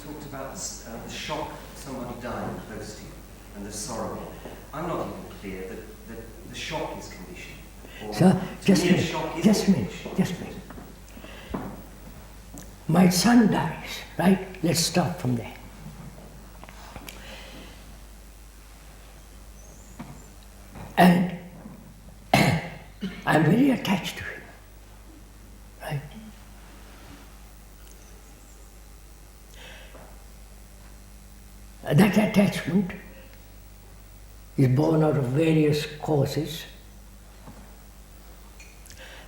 talked about the shock of somebody dying close to you and the sorrow. I'm not even clear that the shock is conditioned. Sir, just a minute. My son dies, right? Let's start from there. And I'm very attached to him, right? That attachment is born out of various causes.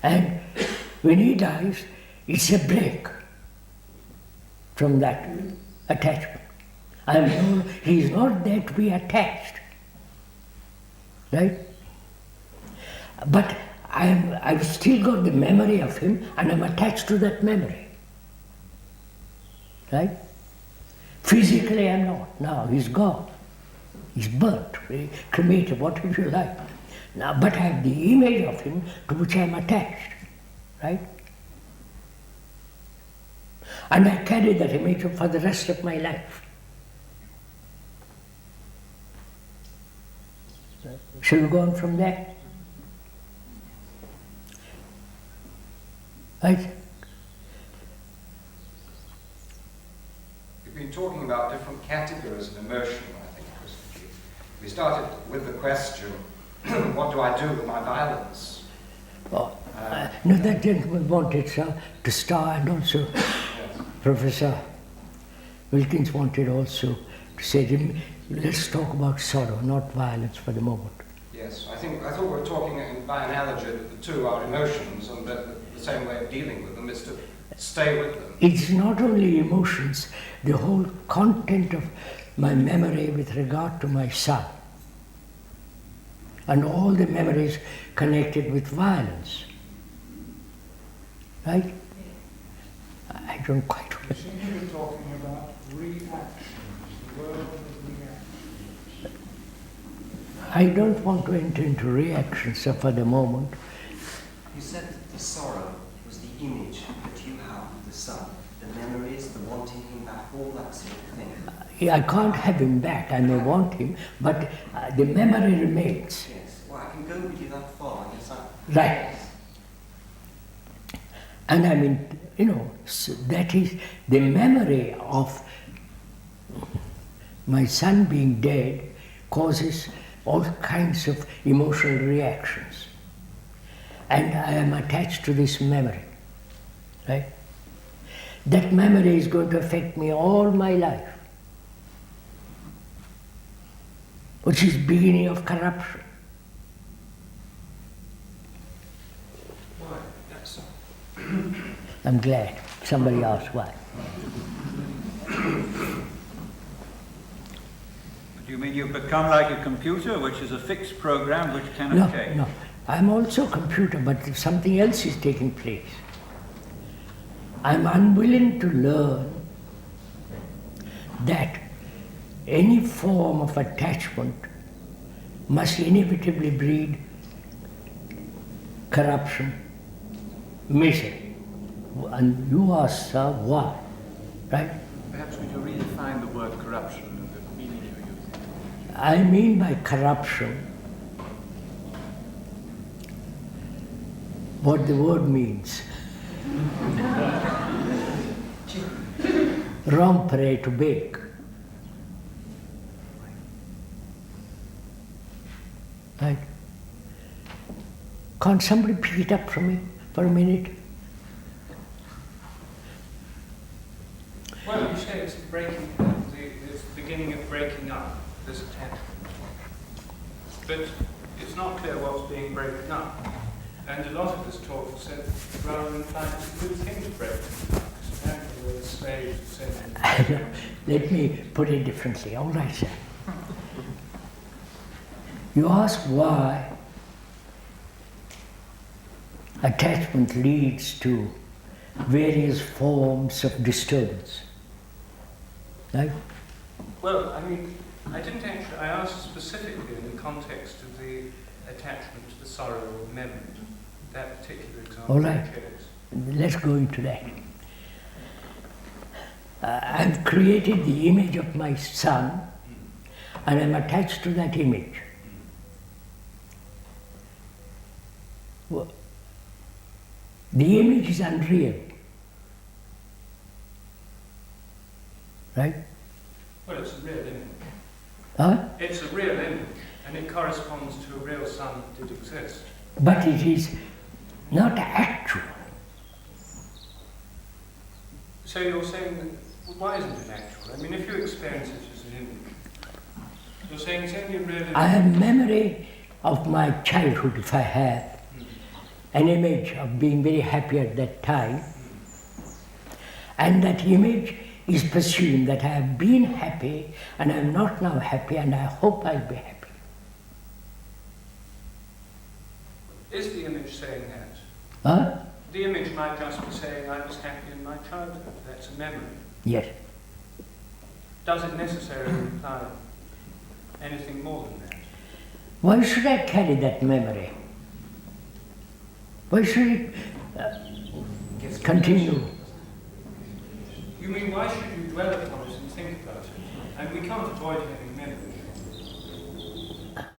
And when he dies, it's a break from that attachment. He's not there to be attached, right? But I've still got the memory of him, and I'm attached to that memory, right? Physically, I'm not. Now he's gone. He's burnt, cremated, whatever you like. Now, but I have the image of him to which I'm attached, right? And I carry that image for the rest of my life. Shall we go on from there? Right? We've been talking about different categories of emotion, I think, Mr. Chief. We started with the question, what do I do with my violence? Oh, no, that gentleman wanted, sir, to start, and also Yes. Professor Wilkins wanted also to say to him, let's talk about sorrow, not violence for the moment. Yes, I thought we were talking by analogy that the two are emotions, and that the same way of dealing with them is to stay with them. It's not only emotions, the whole content of my memory with regard to my son, and all the memories connected with violence. Right? I don't quite You seem to be talking about reactions, the world of reactions. I don't want to enter into reactions for the moment. You said that the sorrow was the image that you have of the son, the memories, the wanting him back, all that sort of thing. I can't have him back, I may want him, but the memory remains. Yes, well, I can go with you that far, yes, Right. And I mean, so that is the memory of my son being dead causes all kinds of emotional reactions. And I am attached to this memory, right? That memory is going to affect me all my life, which is beginning of corruption. Why? That's so. I'm glad somebody asked why. Do you mean you've become like a computer, which is a fixed program which cannot change? No. I'm also a computer, but something else is taking place. I'm unwilling to learn that any form of attachment must inevitably breed corruption, misery. And you ask, sir, why? Right? Perhaps could you redefine the word corruption and the meaning you're using? I mean by corruption what the word means. Rompere, to bake. Right? Can't somebody pick it up from me for a minute? Well, you say it's breaking, it's the beginning of breaking up, this attachment. But it's not clear what's being broken up. And a lot of this talk said rather inclined to good things break up. Because apparently we're slaves to sin. Let me put it differently. All right, sir. You ask why attachment leads to various forms of disturbance. Right? Well, I mean, I didn't actually, I asked specifically in the context of the attachment to the sorrow or memory, that particular example. All right. Let's go into that. I've created the image of my son and I'm attached to that image. Well, the image is unreal, right? Well, it's a real image. Huh? It's a real image, and it corresponds to a real son that did exist. But it is not actual. So you're saying that, well, why isn't it actual? I mean, if you experience it as an image, you're saying it's only a real image. I have memory of my childhood, if I have, an image of being very happy at that time, and that image is pursuing that I have been happy and I am not now happy and I hope I'll be happy. Is the image saying that? Huh? The image might just be saying, I was happy in my childhood. That's a memory. Yes. Does it necessarily imply anything more than that? Why should I carry that memory? Why should it continue? You mean, why should you dwell upon it and think about it? And we can't avoid having memory.